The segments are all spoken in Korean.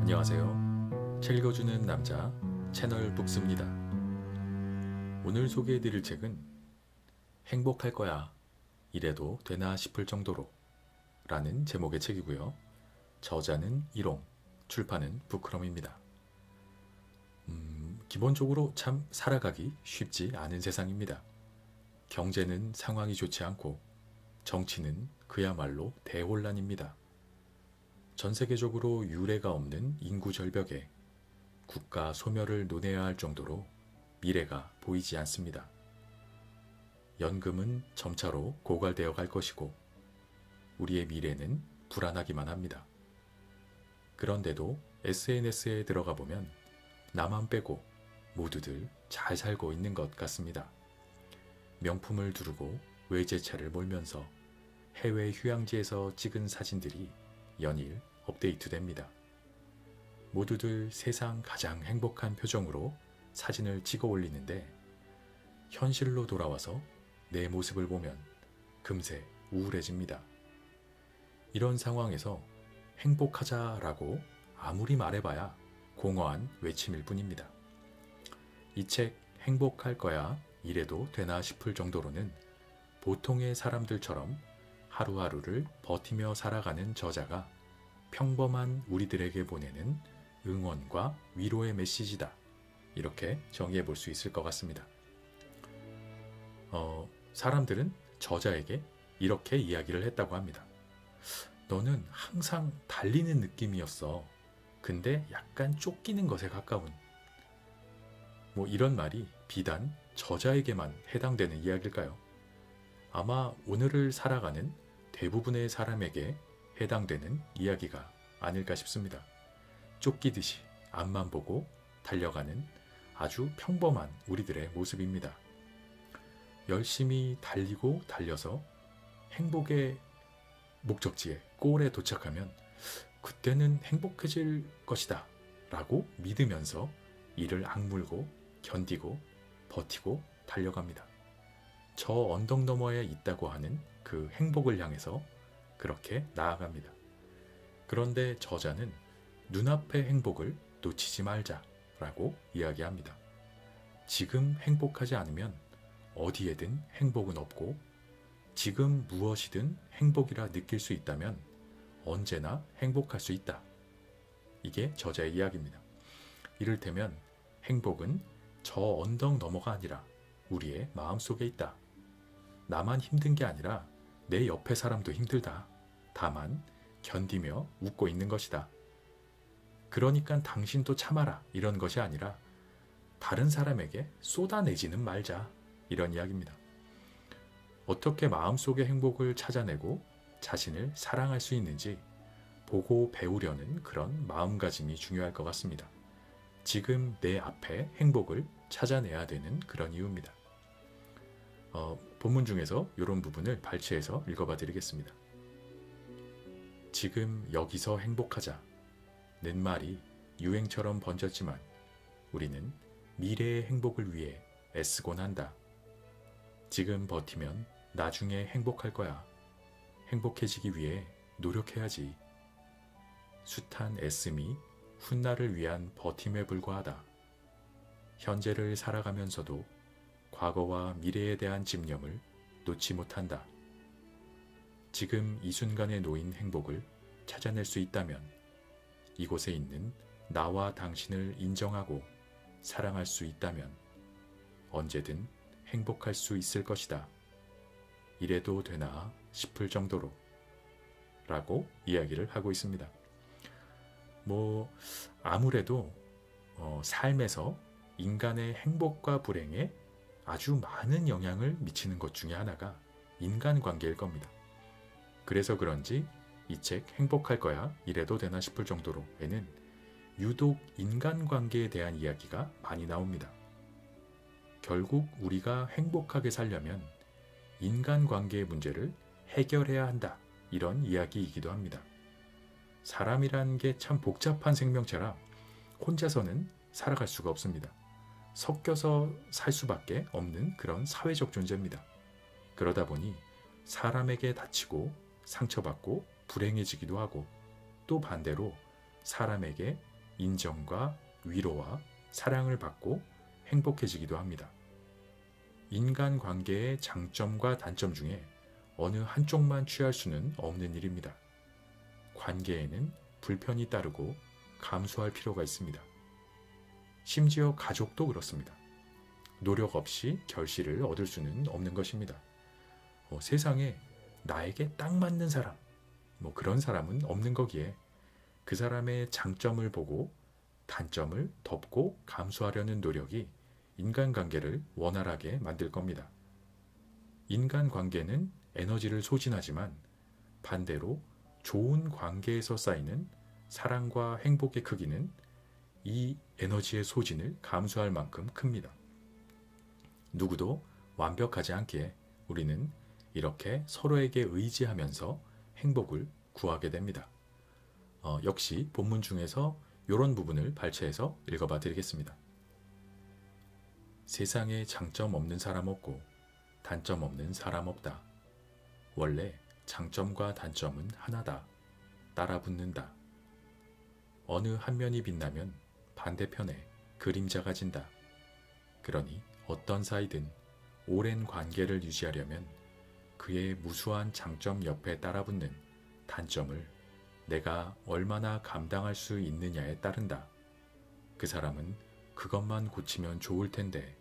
안녕하세요. 책 읽어주는 남자 채널 북스입니다. 오늘 소개해드릴 책은 행복할 거야 이래도 되나 싶을 정도로 라는 제목의 책이고요. 저자는 일옹, 출판은 부크럼입니다. 기본적으로 참 살아가기 쉽지 않은 세상입니다. 경제는 상황이 좋지 않고 정치는 그야말로 대혼란입니다. 전 세계적으로 유례가 없는 인구 절벽에 국가 소멸을 논해야 할 정도로 미래가 보이지 않습니다. 연금은 점차로 고갈되어 갈 것이고 우리의 미래는 불안하기만 합니다. 그런데도 SNS에 들어가 보면 나만 빼고 모두들 잘 살고 있는 것 같습니다. 명품을 두르고 외제차를 몰면서 해외 휴양지에서 찍은 사진들이 연일 업데이트됩니다. 모두들 세상 가장 행복한 표정으로 사진을 찍어 올리는데 현실로 돌아와서 내 모습을 보면 금세 우울해집니다. 이런 상황에서 행복하자라고 아무리 말해봐야 공허한 외침일 뿐입니다. 이 책 행복할 거야 이래도 되나 싶을 정도로는 보통의 사람들처럼 하루하루를 버티며 살아가는 저자가 평범한 우리들에게 보내는 응원과 위로의 메시지다. 이렇게 정의해 볼 수 있을 것 같습니다. 사람들은 저자에게 이렇게 이야기를 했다고 합니다. 너는 항상 달리는 느낌이었어. 근데 약간 쫓기는 것에 가까운. 이런 말이 비단 저자에게만 해당되는 이야기일까요? 아마 오늘을 살아가는 대부분의 사람에게 해당되는 이야기가 아닐까 싶습니다. 쫓기듯이 앞만 보고 달려가는 아주 평범한 우리들의 모습입니다. 열심히 달리고 달려서 행복의 목적지에 골에 도착하면 그때는 행복해질 것이다 라고 믿으면서 이를 악물고 견디고 버티고 달려갑니다. 저 언덕 너머에 있다고 하는 그 행복을 향해서 그렇게 나아갑니다. 그런데 저자는 눈앞의 행복을 놓치지 말자라고 이야기합니다. 지금 행복하지 않으면 어디에든 행복은 없고 지금 무엇이든 행복이라 느낄 수 있다면 언제나 행복할 수 있다. 이게 저자의 이야기입니다. 이를테면 행복은 저 언덕 너머가 아니라 우리의 마음속에 있다. 나만 힘든 게 아니라 내 옆에 사람도 힘들다. 다만 견디며 웃고 있는 것이다. 그러니까 당신도 참아라. 이런 것이 아니라 다른 사람에게 쏟아내지는 말자. 이런 이야기입니다. 어떻게 마음속의 행복을 찾아내고 자신을 사랑할 수 있는지 보고 배우려는 그런 마음가짐이 중요할 것 같습니다. 지금 내 앞에 행복을 찾아내야 되는 그런 이유입니다. 본문 중에서 이런 부분을 발췌해서 읽어봐 드리겠습니다. 지금 여기서 행복하자 는 말이 유행처럼 번졌지만 우리는 미래의 행복을 위해 애쓰곤 한다. 지금 버티면 나중에 행복할 거야. 행복해지기 위해 노력해야지. 숱한 애씀이 훗날을 위한 버팀에 불과하다. 현재를 살아가면서도 과거와 미래에 대한 집념을 놓지 못한다. 지금 이 순간에 놓인 행복을 찾아낼 수 있다면 이곳에 있는 나와 당신을 인정하고 사랑할 수 있다면 언제든 행복할 수 있을 것이다. 이래도 되나 싶을 정도로 라고 이야기를 하고 있습니다. 아무래도 삶에서 인간의 행복과 불행에 아주 많은 영향을 미치는 것 중에 하나가 인간관계일 겁니다. 그래서 그런지 이 책 행복할 거야 이래도 되나 싶을 정도로에는 유독 인간관계에 대한 이야기가 많이 나옵니다. 결국 우리가 행복하게 살려면 인간관계의 문제를 해결해야 한다. 이런 이야기이기도 합니다. 사람이란 게 참 복잡한 생명체라 혼자서는 살아갈 수가 없습니다. 섞여서 살 수밖에 없는 그런 사회적 존재입니다. 그러다 보니 사람에게 다치고 상처받고 불행해지기도 하고 또 반대로 사람에게 인정과 위로와 사랑을 받고 행복해지기도 합니다. 인간관계의 장점과 단점 중에 어느 한쪽만 취할 수는 없는 일입니다. 관계에는 불편이 따르고 감수할 필요가 있습니다. 심지어 가족도 그렇습니다. 노력 없이 결실을 얻을 수는 없는 것입니다. 세상에 나에게 딱 맞는 사람, 그런 사람은 없는 거기에 그 사람의 장점을 보고 단점을 덮고 감수하려는 노력이 인간관계를 원활하게 만들 겁니다. 인간관계는 에너지를 소진하지만 반대로 좋은 관계에서 쌓이는 사랑과 행복의 크기는 이 에너지의 소진을 감수할 만큼 큽니다. 누구도 완벽하지 않기에 우리는 이렇게 서로에게 의지하면서 행복을 구하게 됩니다. 역시 본문 중에서 이런 부분을 발췌해서 읽어봐 드리겠습니다. 세상에 장점 없는 사람 없고 단점 없는 사람 없다. 원래 장점과 단점은 하나다. 따라붙는다. 어느 한 면이 빛나면 반대편에 그림자가 진다. 그러니 어떤 사이든 오랜 관계를 유지하려면 그의 무수한 장점 옆에 따라붙는 단점을 내가 얼마나 감당할 수 있느냐에 따른다. 그 사람은 그것만 고치면 좋을 텐데,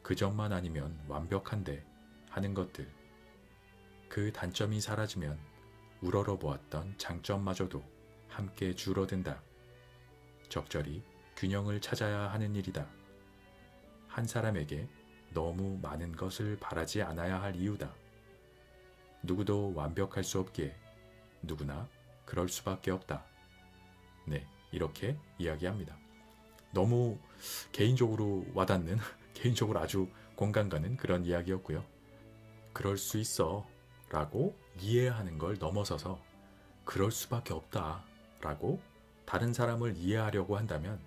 그 점만 아니면 완벽한데 하는 것들. 그 단점이 사라지면 우러러 보았던 장점마저도 함께 줄어든다. 적절히 균형을 찾아야 하는 일이다. 한 사람에게 너무 많은 것을 바라지 않아야 할 이유다. 누구도 완벽할 수 없기에 누구나 그럴 수밖에 없다. 네, 이렇게 이야기합니다. 너무 개인적으로 와닿는, 개인적으로 아주 공감 가는 그런 이야기였고요. 그럴 수 있어 라고 이해하는 걸 넘어서서 그럴 수밖에 없다 라고 다른 사람을 이해하려고 한다면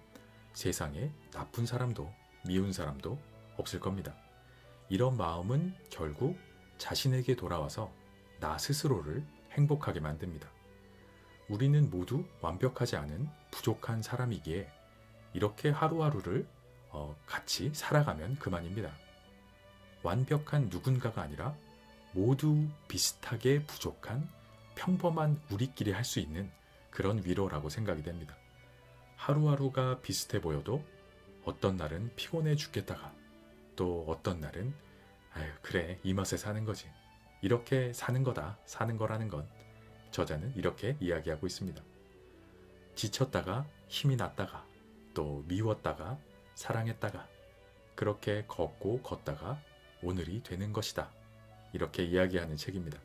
세상에 나쁜 사람도 미운 사람도 없을 겁니다. 이런 마음은 결국 자신에게 돌아와서 나 스스로를 행복하게 만듭니다. 우리는 모두 완벽하지 않은 부족한 사람이기에 이렇게 하루하루를 같이 살아가면 그만입니다. 완벽한 누군가가 아니라 모두 비슷하게 부족한 평범한 우리끼리 할 수 있는 그런 위로라고 생각이 됩니다. 하루하루가 비슷해 보여도 어떤 날은 피곤해 죽겠다가 또 어떤 날은 아유 그래 이 맛에 사는 거지. 이렇게 사는 거다. 사는 거라는 건 저자는 이렇게 이야기하고 있습니다. 지쳤다가 힘이 났다가 또 미웠다가 사랑했다가 그렇게 걷고 걷다가 오늘이 되는 것이다. 이렇게 이야기하는 책입니다.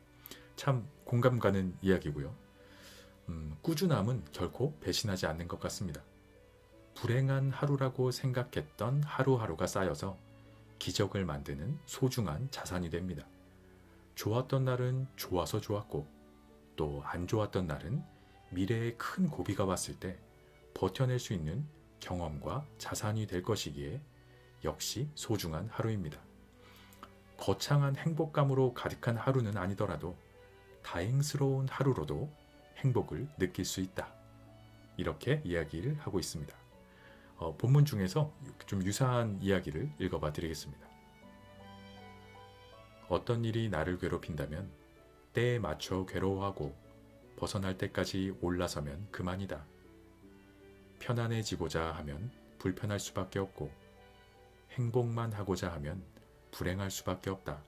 참 공감 가는 이야기고요. 꾸준함은 결코 배신하지 않는 것 같습니다. 불행한 하루라고 생각했던 하루하루가 쌓여서 기적을 만드는 소중한 자산이 됩니다. 좋았던 날은 좋아서 좋았고 또 안 좋았던 날은 미래에 큰 고비가 왔을 때 버텨낼 수 있는 경험과 자산이 될 것이기에 역시 소중한 하루입니다. 거창한 행복감으로 가득한 하루는 아니더라도 다행스러운 하루로도 행복을 느낄 수 있다. 이렇게 이야기를 하고 있습니다. 본문 중에서 좀 유사한 이야기를 읽어봐 드리겠습니다. 어떤 일이 나를 괴롭힌다면 때에 맞춰 괴로워하고 벗어날 때까지 올라서면 그만이다. 편안해지고자 하면 불편할 수밖에 없고 행복만 하고자 하면 불행할 수밖에 없다.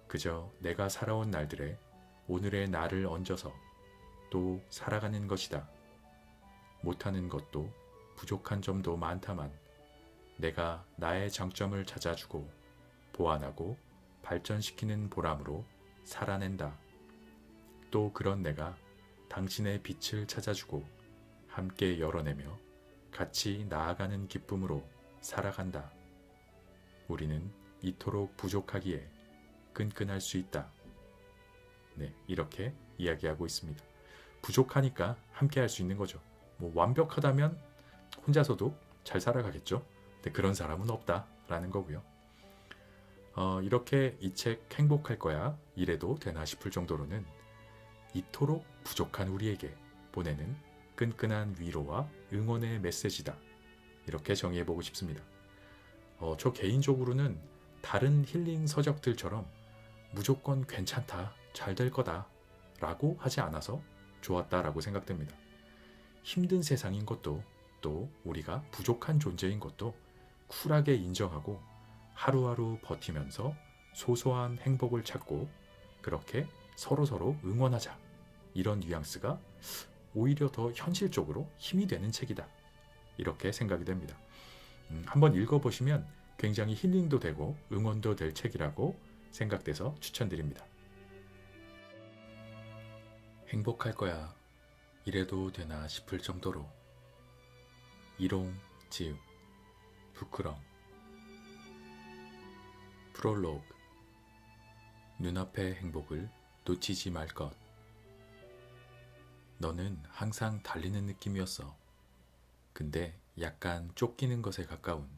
그저 내가 살아온 날들에 오늘의 나를 얹어서 또 살아가는 것이다. 못하는 것도 부족한 점도 많다만 내가 나의 장점을 찾아주고 보완하고 발전시키는 보람으로 살아낸다. 또 그런 내가 당신의 빛을 찾아주고 함께 열어내며 같이 나아가는 기쁨으로 살아간다. 우리는 이토록 부족하기에 끈끈할 수 있다. 네, 이렇게 이야기하고 있습니다. 부족하니까 함께 할 수 있는 거죠. 완벽하다면 혼자서도 잘 살아가겠죠. 근데 그런 사람은 없다라는 거고요. 이렇게 이 책 행복할 거야 이래도 되나 싶을 정도로는 이토록 부족한 우리에게 보내는 끈끈한 위로와 응원의 메시지다. 이렇게 정의해보고 싶습니다. 저 개인적으로는 다른 힐링 서적들처럼 무조건 괜찮다, 잘 될 거다 라고 하지 않아서 좋았다라고 생각됩니다. 힘든 세상인 것도 또 우리가 부족한 존재인 것도 쿨하게 인정하고 하루하루 버티면서 소소한 행복을 찾고 그렇게 서로서로 응원하자. 이런 뉘앙스가 오히려 더 현실적으로 힘이 되는 책이다. 이렇게 생각이 됩니다. 한번 읽어보시면 굉장히 힐링도 되고 응원도 될 책이라고 생각돼서 추천드립니다. 행복할 거야. 이래도 되나 싶을 정도로 이롱, 지읒, 부끄럼. 프롤로그. 눈앞의 행복을 놓치지 말 것. 너는 항상 달리는 느낌이었어. 근데 약간 쫓기는 것에 가까운.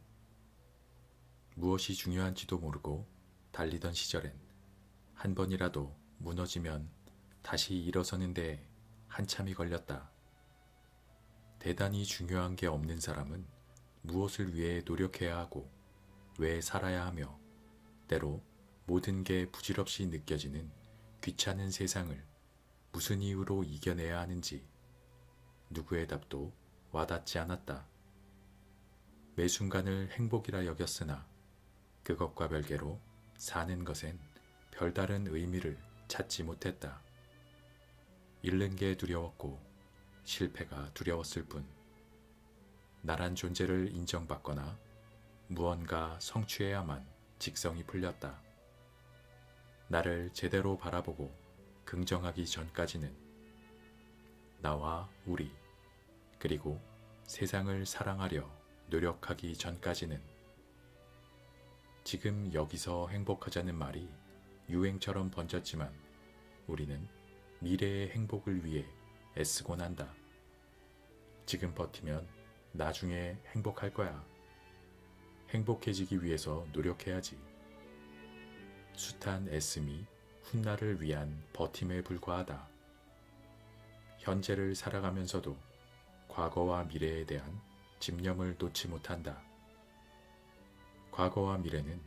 무엇이 중요한지도 모르고 달리던 시절엔 한 번이라도 무너지면 다시 일어서는데 한참이 걸렸다. 대단히 중요한 게 없는 사람은 무엇을 위해 노력해야 하고 왜 살아야 하며 때로 모든 게 부질없이 느껴지는 귀찮은 세상을 무슨 이유로 이겨내야 하는지 누구의 답도 와닿지 않았다. 매 순간을 행복이라 여겼으나 그것과 별개로 사는 것엔 별다른 의미를 찾지 못했다. 잃는 게 두려웠고 실패가 두려웠을 뿐. 나란 존재를 인정받거나 무언가 성취해야만 직성이 풀렸다. 나를 제대로 바라보고 긍정하기 전까지는 나와 우리 그리고 세상을 사랑하려 노력하기 전까지는 지금 여기서 행복하자는 말이 유행처럼 번졌지만 우리는 미래의 행복을 위해 애쓰곤 한다. 지금 버티면 나중에 행복할 거야. 행복해지기 위해서 노력해야지. 숱한 애씀이 훗날을 위한 버팀에 불과하다. 현재를 살아가면서도 과거와 미래에 대한 집념을 놓지 못한다. 과거와 미래는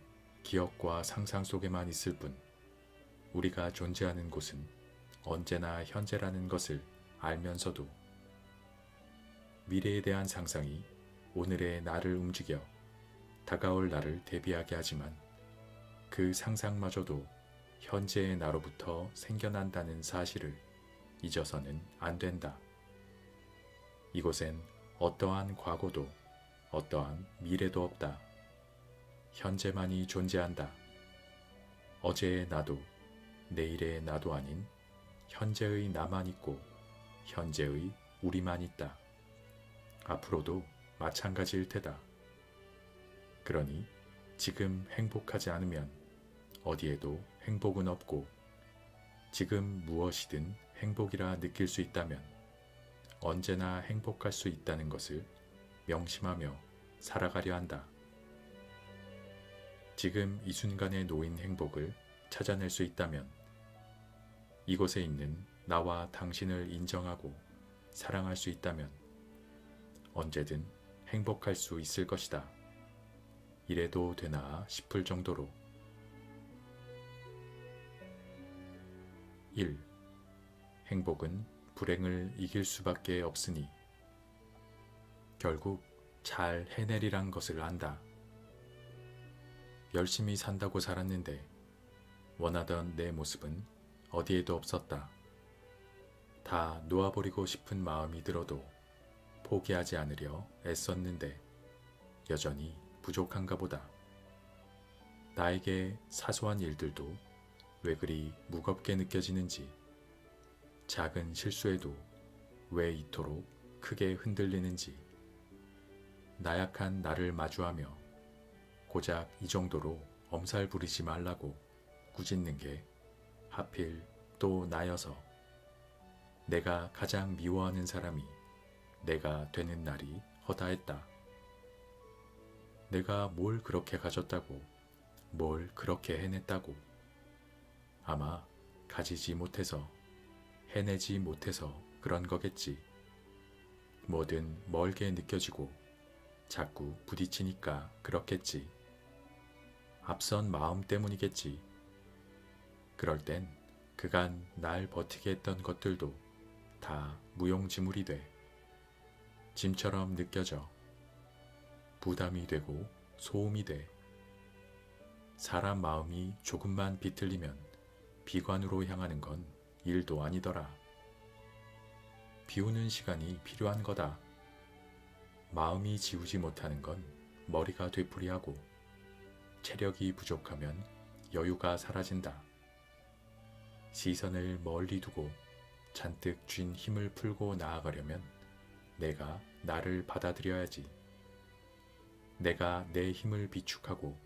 기억과 상상 속에만 있을 뿐 우리가 존재하는 곳은 언제나 현재라는 것을 알면서도 미래에 대한 상상이 오늘의 나를 움직여 다가올 나를 대비하게 하지만 그 상상마저도 현재의 나로부터 생겨난다는 사실을 잊어서는 안 된다. 이곳엔 어떠한 과거도 어떠한 미래도 없다. 현재만이 존재한다. 어제의 나도 내일의 나도 아닌 현재의 나만 있고 현재의 우리만 있다. 앞으로도 마찬가지일 테다. 그러니 지금 행복하지 않으면 어디에도 행복은 없고 지금 무엇이든 행복이라 느낄 수 있다면 언제나 행복할 수 있다는 것을 명심하며 살아가려 한다. 지금 이 순간에 놓인 행복을 찾아낼 수 있다면 이곳에 있는 나와 당신을 인정하고 사랑할 수 있다면 언제든 행복할 수 있을 것이다. 이래도 되나 싶을 정도로. 1. 행복은 불행을 이길 수밖에 없으니 결국 잘 해내리란 것을 안다. 열심히 산다고 살았는데 원하던 내 모습은 어디에도 없었다. 다 놓아버리고 싶은 마음이 들어도 포기하지 않으려 애썼는데 여전히 부족한가 보다. 나에게 사소한 일들도 왜 그리 무겁게 느껴지는지, 작은 실수에도 왜 이토록 크게 흔들리는지, 나약한 나를 마주하며 고작 이 정도로 엄살 부리지 말라고 꾸짖는 게 하필 또 나여서 내가 가장 미워하는 사람이 내가 되는 날이 허다했다. 내가 뭘 그렇게 가졌다고, 뭘 그렇게 해냈다고. 아마 가지지 못해서, 해내지 못해서 그런 거겠지. 뭐든 멀게 느껴지고 자꾸 부딪히니까 그렇겠지. 앞선 마음 때문이겠지. 그럴 땐 그간 날 버티게 했던 것들도 다 무용지물이 돼. 짐처럼 느껴져. 부담이 되고 소음이 돼. 사람 마음이 조금만 비틀리면 비관으로 향하는 건 일도 아니더라. 비우는 시간이 필요한 거다. 마음이 지우지 못하는 건 머리가 되풀이하고 체력이 부족하면 여유가 사라진다. 시선을 멀리 두고 잔뜩 쥔 힘을 풀고 나아가려면 내가 나를 받아들여야지. 내가 내 힘을 비축하고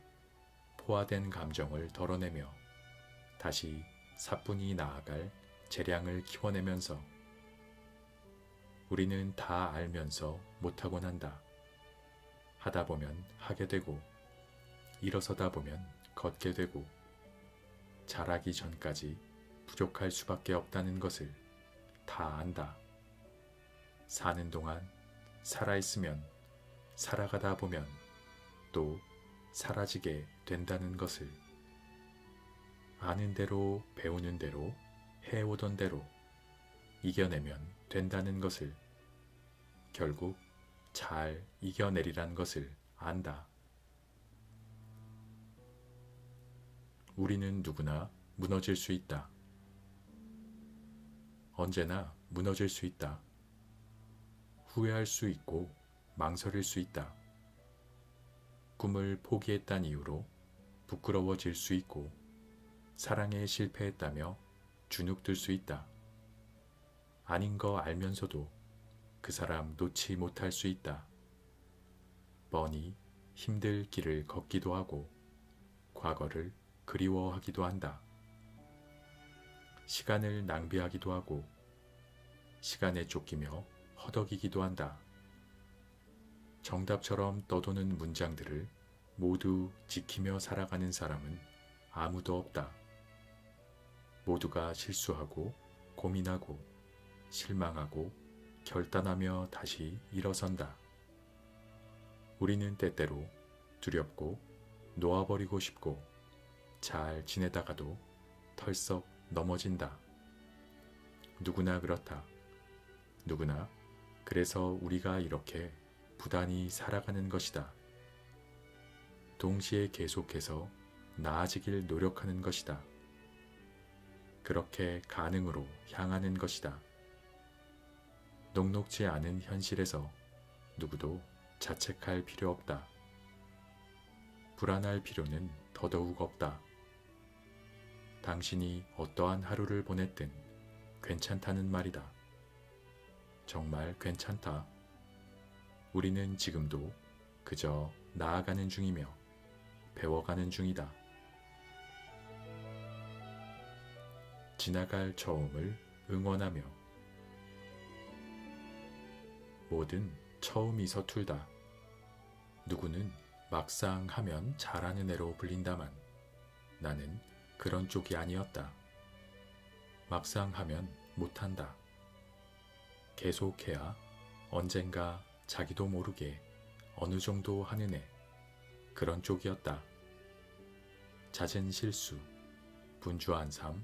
포화된 감정을 덜어내며 다시 사뿐히 나아갈 재량을 키워내면서 우리는 다 알면서 못하곤 한다. 하다 보면 하게 되고 일어서다 보면 걷게 되고 잘하기 전까지 부족할 수밖에 없다는 것을 다 안다. 사는 동안 살아있으면 살아가다 보면 또 사라지게 된다는 것을 아는 대로 배우는 대로 해오던 대로 이겨내면 된다는 것을 결국 잘 이겨내리란 것을 안다. 우리는 누구나 무너질 수 있다. 언제나 무너질 수 있다. 후회할 수 있고 망설일 수 있다. 꿈을 포기했단 이유로 부끄러워질 수 있고 사랑에 실패했다며 주눅들 수 있다. 아닌 거 알면서도 그 사람 놓지 못할 수 있다. 뻔히 힘들 길을 걷기도 하고 과거를 그리워하기도 한다. 시간을 낭비하기도 하고 시간에 쫓기며 허덕이기도 한다. 정답처럼 떠도는 문장들을 모두 지키며 살아가는 사람은 아무도 없다. 모두가 실수하고 고민하고 실망하고 결단하며 다시 일어선다. 우리는 때때로 두렵고 놓아버리고 싶고 잘 지내다가도 털썩 넘어진다. 누구나 그렇다. 누구나 그래서 우리가 이렇게 부단히 살아가는 것이다. 동시에 계속해서 나아지길 노력하는 것이다. 그렇게 가능으로 향하는 것이다. 녹록지 않은 현실에서 누구도 자책할 필요 없다. 불안할 필요는 더더욱 없다. 당신이 어떠한 하루를 보냈든 괜찮다는 말이다. 정말 괜찮다. 우리는 지금도 그저 나아가는 중이며 배워가는 중이다. 지나갈 처음을 응원하며 뭐든 처음이 서툴다. 누구는 막상 하면 잘하는 애로 불린다만 나는 그런 쪽이 아니었다. 막상 하면 못한다. 계속해야 언젠가 자기도 모르게 어느 정도 하는 애, 그런 쪽이었다. 잦은 실수, 분주한 삶,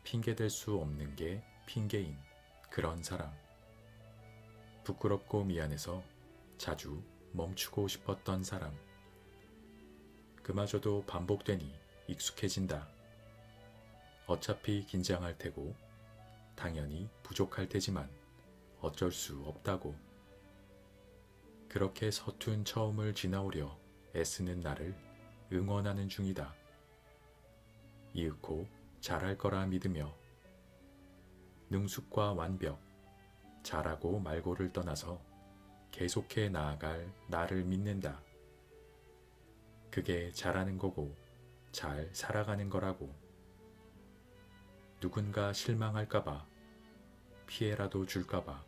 핑계댈 수 없는 게 핑계인 그런 사람. 부끄럽고 미안해서 자주 멈추고 싶었던 사람. 그마저도 반복되니 익숙해진다. 어차피 긴장할 테고 당연히 부족할 테지만 어쩔 수 없다고. 그렇게 서툰 처음을 지나오려 애쓰는 나를 응원하는 중이다. 이윽고 잘할 거라 믿으며 능숙과 완벽, 잘하고 말고를 떠나서 계속해 나아갈 나를 믿는다. 그게 잘하는 거고 잘 살아가는 거라고. 누군가 실망할까봐, 피해라도 줄까봐,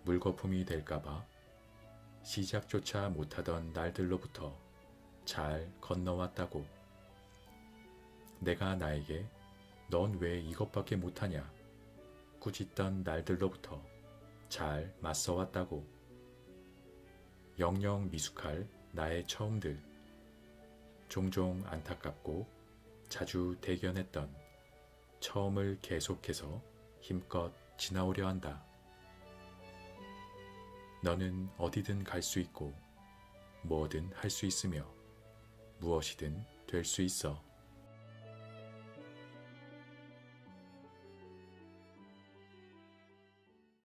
물거품이 될까봐 시작조차 못하던 날들로부터 잘 건너왔다고. 내가 나에게 넌 왜 이것밖에 못하냐 꾸짖던 날들로부터 잘 맞서왔다고. 영영 미숙할 나의 처음들. 종종 안타깝고 자주 대견했던 처음을 계속해서 힘껏 지나오려 한다. 너는 어디든 갈 수 있고 뭐든 할 수 있으며 무엇이든 될 수 있어.